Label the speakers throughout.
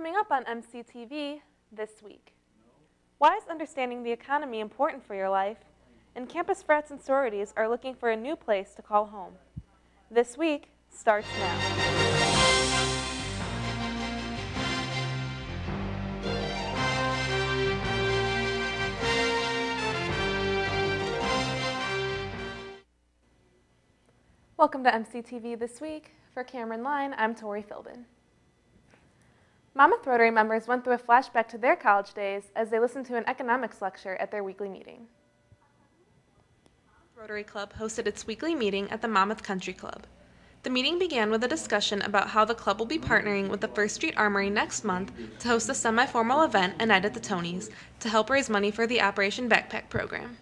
Speaker 1: Coming up on MCTV this week. Why is understanding the economy important for your life? And campus frats and sororities are looking for a new place to call home. This week starts now. Welcome to MCTV This Week. For Cameron Line, I'm Tori Philbin. Monmouth Rotary members went through a flashback to their college days as they listened to an economics lecture at their weekly meeting. Rotary Club hosted its weekly meeting at the Monmouth Country Club. The meeting began with a discussion about how the club will be partnering with the First Street Armory next month to host a semi-formal event, A Night at the Tonys, to help raise money for the Operation Backpack program.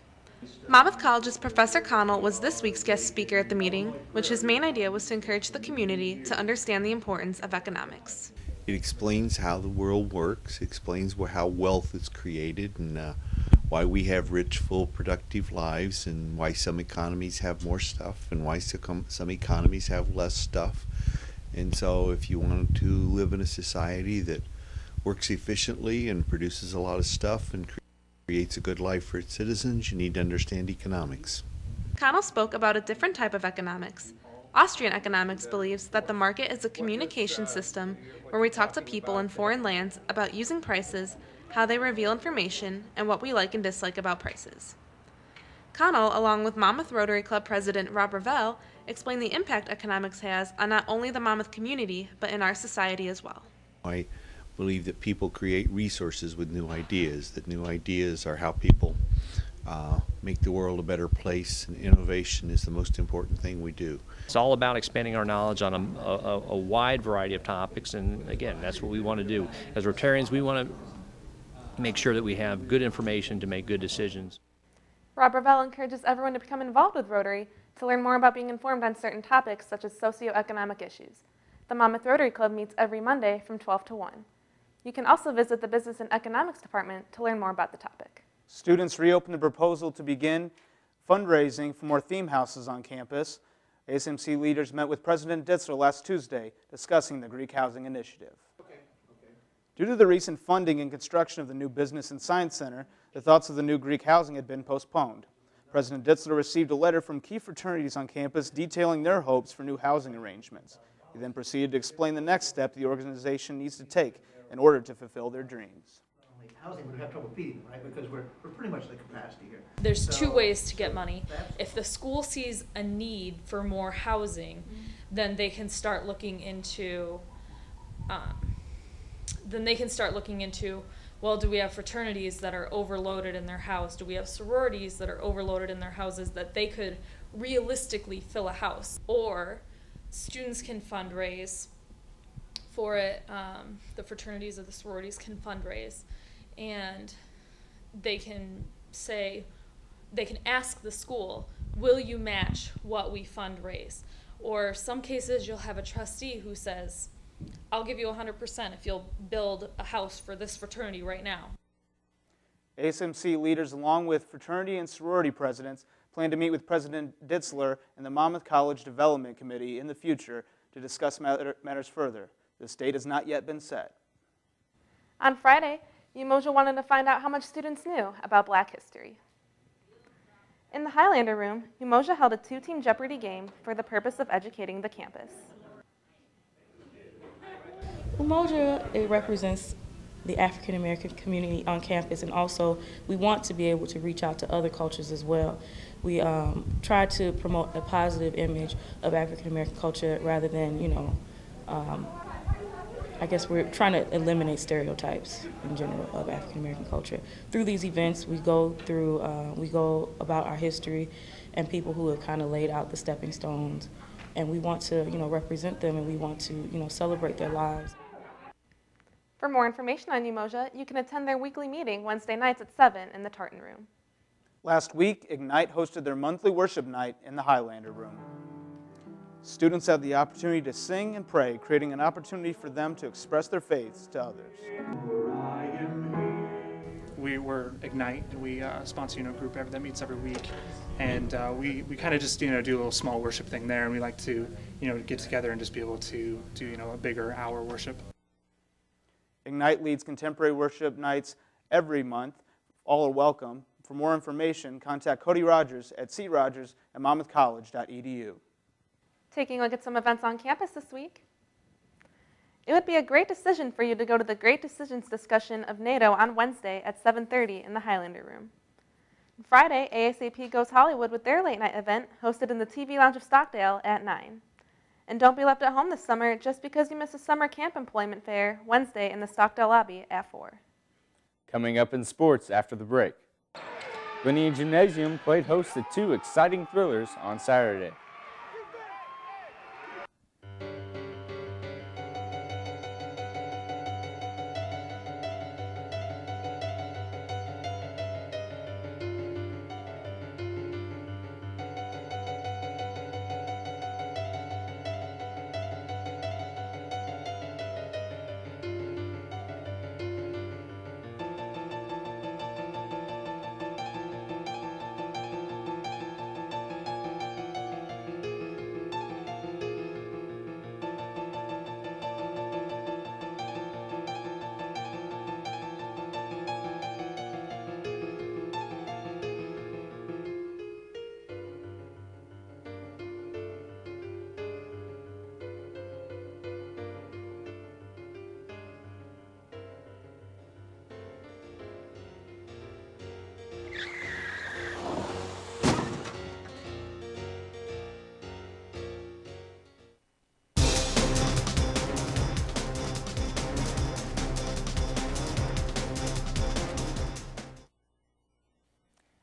Speaker 1: Monmouth College's Professor Connell was this week's guest speaker at the meeting, which his main idea was to encourage the community to understand the importance of economics.
Speaker 2: It explains how the world works, explains how wealth is created, and why we have rich, full, productive lives, and why some economies have more stuff, and why some economies have less stuff. And so if you want to live in a society that works efficiently and produces a lot of stuff and creates a good life for its citizens, you need to understand economics.
Speaker 1: Connell spoke about a different type of economics. Austrian economics believes that the market is a communication system where we talk to people in foreign lands about using prices, how they reveal information, and what we like and dislike about prices. Connell, along with Monmouth Rotary Club President Rob Ravel, explained the impact economics has on not only the Monmouth community, but in our society as well.
Speaker 2: I believe that people create resources with new ideas, that new ideas are how people make the world a better place, and innovation is the most important thing we do.
Speaker 3: It's all about expanding our knowledge on a wide variety of topics, and again, that's what we want to do. As Rotarians, we want to make sure that we have good information to make good decisions.
Speaker 1: Rob Ravel encourages everyone to become involved with Rotary to learn more about being informed on certain topics such as socioeconomic issues. The Monmouth Rotary Club meets every Monday from 12 to 1. You can also visit the Business and Economics Department to learn more about the topic.
Speaker 4: Students reopened a proposal to begin fundraising for more theme houses on campus. ASMC leaders met with President Ditzler last Tuesday discussing the Greek Housing Initiative. Due to the recent funding and construction of the new Business and Science Center, the thoughts of the new Greek housing had been postponed. President Ditzler received a letter from key fraternities on campus detailing their hopes for new housing arrangements. He then proceeded to explain the next step the organization needs to take in order to fulfill their dreams.
Speaker 5: Housing would have trouble feeding, right? Because we're pretty much the capacity here.
Speaker 6: There's two ways to get money. If the school sees a need for more housing, then they can start looking into. Well, do we have fraternities that are overloaded in their house? Do we have sororities that are overloaded in their houses that they could realistically fill a house? Or students can fundraise for it. The fraternities or the sororities can fundraise. And they can ask the school, will you match what we fundraise? Or some cases you'll have a trustee who says, I'll give you 100% if you'll build a house for this fraternity right now.
Speaker 4: ASMC leaders, along with fraternity and sorority presidents, plan to meet with President Ditzler and the Monmouth College Development Committee in the future to discuss matters further. This date has not yet been set.
Speaker 1: On Friday, Umoja wanted to find out how much students knew about Black history. In the Highlander room, Umoja held a two-team Jeopardy game for the purpose of educating the campus.
Speaker 7: Umoja, it represents the African American community on campus, and also we want to be able to reach out to other cultures as well. We try to promote a positive image of African American culture rather than, I guess we're trying to eliminate stereotypes in general of African American culture. Through these events, we go about our history and people who have kind of laid out the stepping stones, and we want to, represent them, and we want to, celebrate their lives.
Speaker 1: For more information on Umoja, you can attend their weekly meeting Wednesday nights at 7 in the Tartan Room.
Speaker 4: Last week, Ignite hosted their monthly worship night in the Highlander room. Students had the opportunity to sing and pray, creating an opportunity for them to express their faiths to others.
Speaker 8: We're Ignite, and we sponsor a group that meets every week, and we kind of just do a little small worship thing there, and we like to get together and just be able to do a bigger hour worship.
Speaker 4: Ignite leads contemporary worship nights every month. All are welcome. For more information, contact Cody Rogers at crogers@monmouthcollege.edu.
Speaker 1: Taking a look at some events on campus this week. It would be a great decision for you to go to the Great Decisions discussion of NATO on Wednesday at 7:30 in the Highlander Room. Friday, ASAP Goes Hollywood with their late night event hosted in the TV Lounge of Stockdale at 9. And don't be left at home this summer just because you missed a summer camp employment fair Wednesday in the Stockdale lobby at 4.
Speaker 9: Coming up in sports after the break. Gwinnett Gymnasium played host to 2 exciting thrillers on Saturday.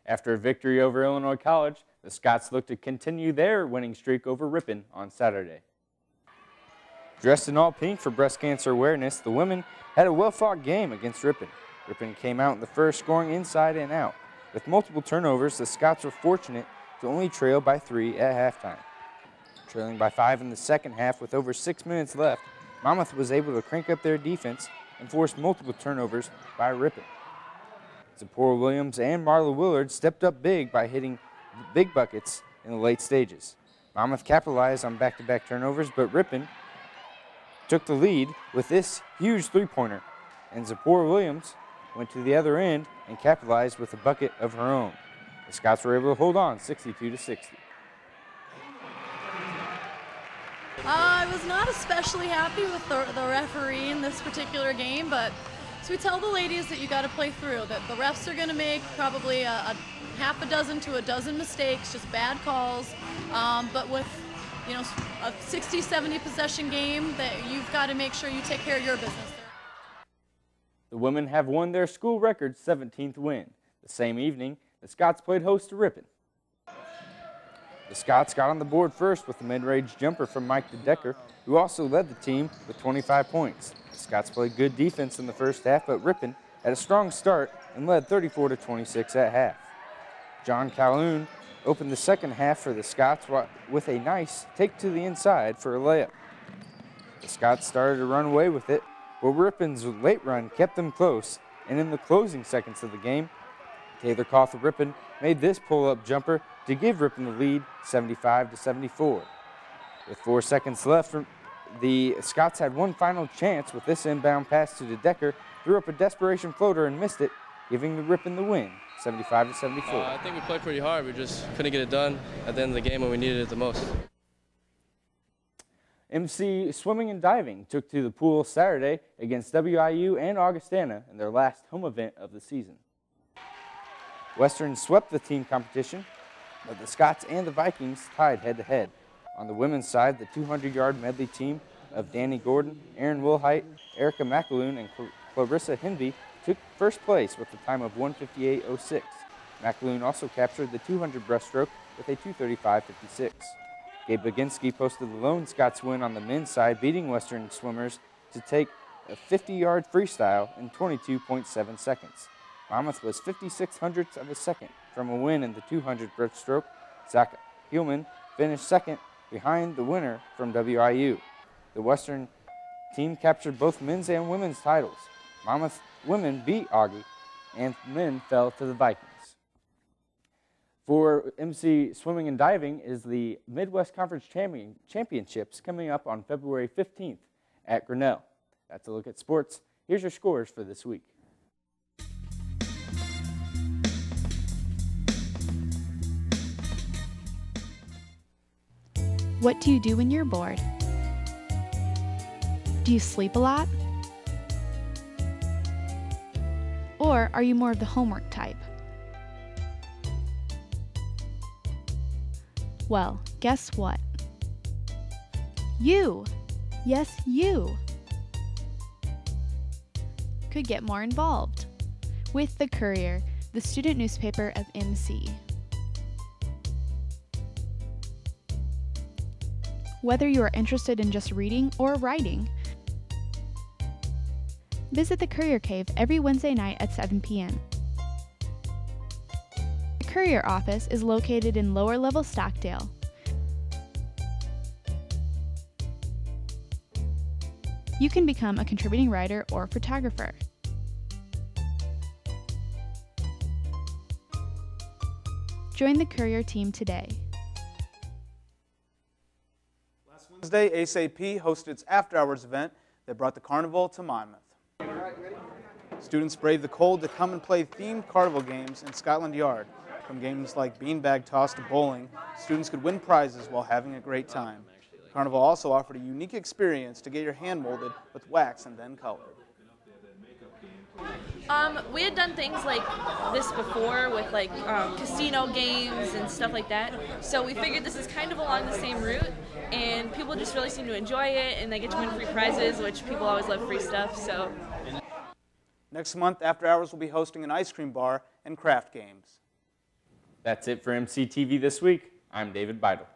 Speaker 9: After a victory over Illinois College, the Scots look to continue their winning streak over Ripon on Saturday. Dressed in all pink for breast cancer awareness, the women had a well-fought game against Ripon. Ripon came out in the first scoring inside and out. With multiple turnovers, the Scots were fortunate to only trail by 3 at halftime. Trailing by 5 in the second half with over 6 minutes left, Monmouth was able to crank up their defense and force multiple turnovers by Ripon. Zipporah Williams and Marla Willard stepped up big by hitting big buckets in the late stages. Monmouth capitalized on back-to-back turnovers, but Ripon took the lead with this huge three-pointer, and Zipporah Williams went to the other end and capitalized with a bucket of her own. The Scots were able to hold on 62-60.
Speaker 10: I was not especially happy with the referee in this particular game, but so we tell the ladies that you got to play through, that the refs are going to make probably a half a dozen to a dozen mistakes, just bad calls, but with a 60-70 possession game, that you've got to make sure you take care of your business.
Speaker 9: The women have won their school record 17th win. The same evening, the Scots played host to Ripon. The Scots got on the board first with a mid-range jumper from Mike DeDecker, who also led the team with 25 points. The Scots played good defense in the first half, but Ripon had a strong start and led 34-26 at half. John Calhoun opened the second half for the Scots with a nice take to the inside for a layup. The Scots started to run away with it, but Ripon's late run kept them close, and in the closing seconds of the game, Taylor Koth of Ripon made this pull-up jumper to give Ripon the lead 75-74. With 4 seconds left, the Scots had one final chance with this inbound pass to DeDecker, threw up a desperation floater and missed it, giving the Ripon the win, 75-74.
Speaker 11: I think we played pretty hard. We just couldn't get it done at the end of the game when we needed it the most.
Speaker 9: MC Swimming and Diving took to the pool Saturday against WIU and Augustana in their last home event of the season. Western swept the team competition, but the Scots and the Vikings tied head-to-head. On the women's side, the 200-yard medley team of Danny Gordon, Erin Wilhite, Erica McAloon, and Clarissa Hinvey took first place with a time of 1:58.06. McAloon also captured the 200 breaststroke with a 2:35.56. Gabe Baginski posted the lone Scots win on the men's side, beating Western swimmers to take a 50-yard freestyle in 22.7 seconds. Monmouth was 56/100ths of a second from a win in the 200 breaststroke. Zach Hillman finished second behind the winner from WIU. The Western team captured both men's and women's titles. Monmouth women beat Augie, and men fell to the Vikings. For MC Swimming and Diving is the Midwest Conference Championships coming up on February 15th at Grinnell. That's a look at sports Here's your scores for this week.
Speaker 12: What do you do when you're bored? Do you sleep a lot? Or are you more of the homework type? Well, guess what? You, yes you, could get more involved with The Courier, the student newspaper of MC. Whether you are interested in just reading or writing, visit the Courier Cave every Wednesday night at 7 p.m. The Courier office is located in lower level Stockdale. You can become a contributing writer or photographer. Join the Courier team today.
Speaker 4: Last Wednesday, ASAP hosted its after-hours event that brought the carnival to Monmouth. Students braved the cold to come and play themed carnival games in Scotland Yard. From games like beanbag toss to bowling, students could win prizes while having a great time. The carnival also offered a unique experience to get your hand molded with wax and then colored.
Speaker 13: We had done things like this before with like casino games and stuff like that. So we figured this is kind of along the same route, and people just really seem to enjoy it, and they get to win free prizes, which people always love free stuff. So
Speaker 4: next month, After Hours will be hosting an ice cream bar and craft games.
Speaker 9: That's it for MCTV this week. I'm David Beidel.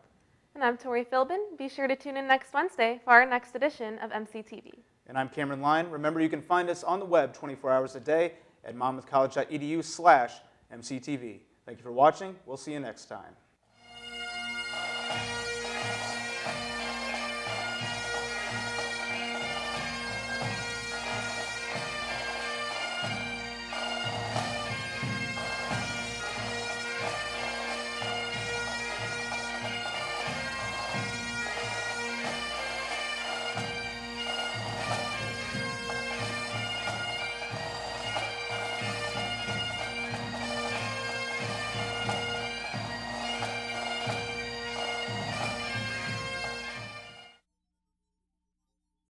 Speaker 1: And I'm Tori Philbin. Be sure to tune in next Wednesday for our next edition of MCTV.
Speaker 4: And I'm Cameron Lyon. Remember, you can find us on the web 24 hours a day at monmouthcollege.edu/MCTV. Thank you for watching. We'll see you next time.